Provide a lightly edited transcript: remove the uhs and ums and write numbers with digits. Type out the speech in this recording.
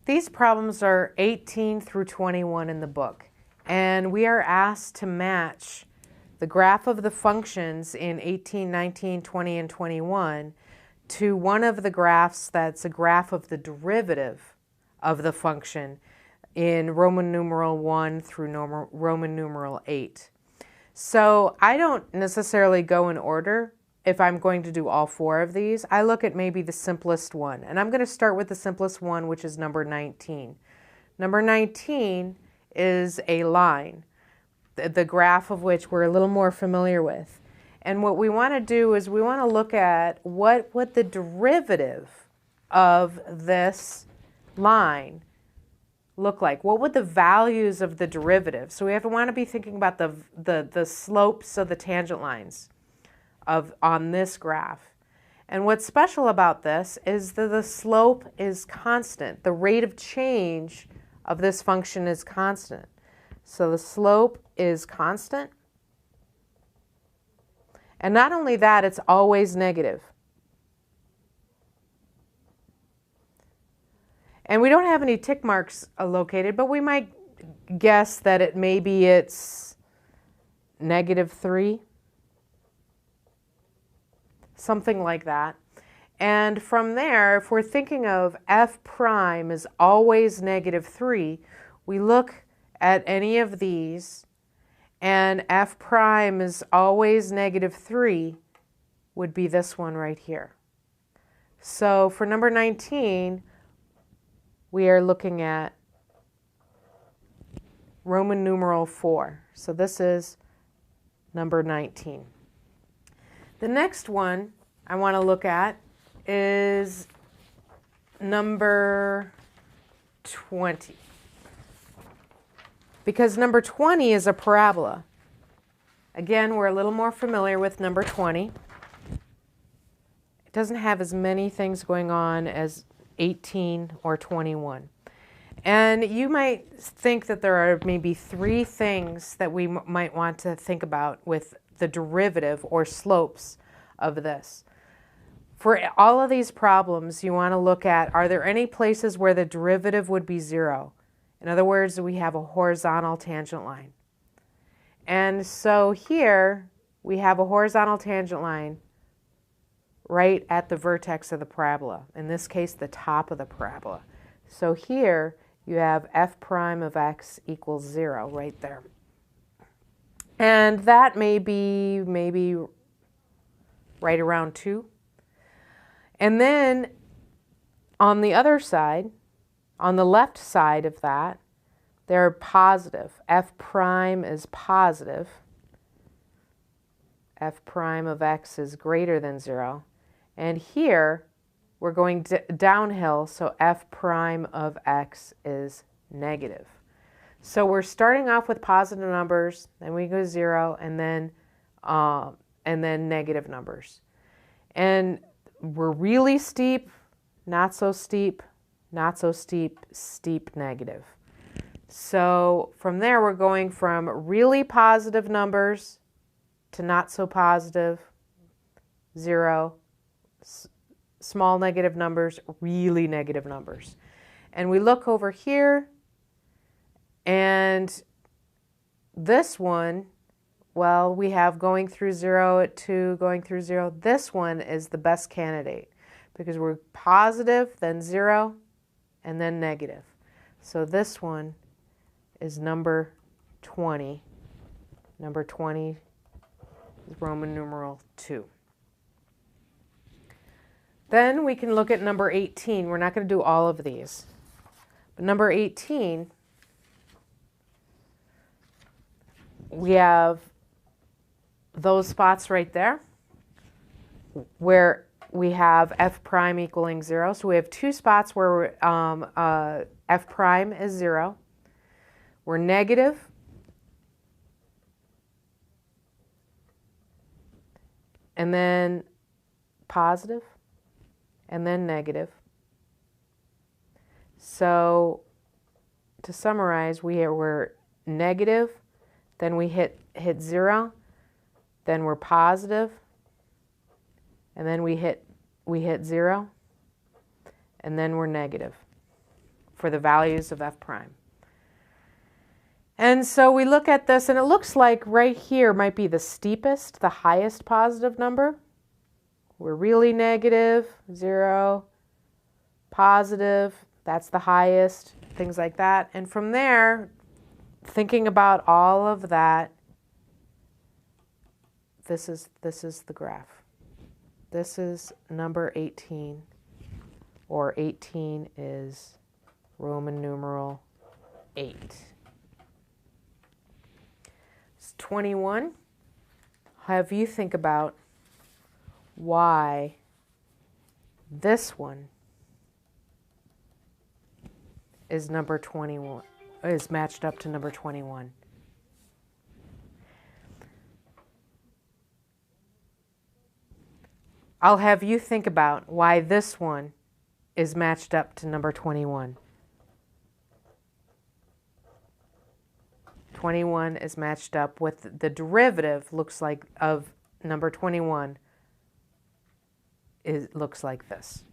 These problems are 18 through 21 in the book, and we are asked to match the graph of the functions in 18, 19, 20, and 21 to one of the graphs that's a graph of the derivative of the function in Roman numeral 1 through Roman numeral 8. So I don't necessarily go in order if I'm going to do all four of these. I look at maybe the simplest one, and I'm going to start with the simplest one, which is number 19. Number 19 is a line, the graph of which we're a little more familiar with. And what we want to do is we want to look at what would the derivative of this line look like. What would the values of the derivative? So we want to be thinking about the slopes of the tangent lines on this graph. And what's special about this is that the slope is constant. The rate of change of this function is constant. So the slope is constant. And not only that, it's always negative. And we don't have any tick marks located, but we might guess that it's -3, something like that. And from there, if we're thinking of f prime is always -3, we look at any of these, and f prime is always -3 would be this one right here. So for number 19, we are looking at Roman numeral 4. So this is number 19. The next one I want to look at is number 20. Because number 20 is a parabola. Again, we're a little more familiar with number 20. It doesn't have as many things going on as 18 or 21. And you might think that there are maybe 3 things that we might want to think about with the derivative or slopes of this. For all of these problems, you want to look at, are there any places where the derivative would be 0? In other words, we have a horizontal tangent line. And so here we have a horizontal tangent line right at the vertex of the parabola, in this case the top of the parabola. So here you have f prime of x equals 0 right there. And that may be maybe right around 2. And then on the other side, on the left side of that, they're positive. F prime is positive. F prime of x is greater than 0. And here, we're going downhill, so f prime of x is negative. So we're starting off with positive numbers, then we go 0, and then negative numbers. And we're really steep, not so steep, not so steep, steep, negative. So from there, we're going from really positive numbers to not so positive, 0, small negative numbers, really negative numbers. And we look over here, and this one, well, we have going through 0 at 2, going through 0. This one is the best candidate because we're positive, then 0, and then negative. So this one is number 20. Number 20 is Roman numeral 2. Then we can look at number 18. We're not going to do all of these. But number 18, we have those spots right there where we have f prime equaling 0. So we have 2 spots where f prime is 0. We're negative. And then positive. And then negative. So to summarize, we're negative, then we hit 0, then we're positive, and then we hit 0, and then we're negative for the values of f prime. And so we look at this, and it looks like right here might be the steepest, the highest positive number. We're really negative, 0, positive, that's the highest, things like that. And from there, thinking about all of that, this is the graph. This is number 18, or 18 is Roman numeral 8. 21, have you think about why this one is number 21, is matched up to number 21. I'll have you think about why this one is matched up to number 21. 21 is matched up with the derivative looks like of number 21 looks like this.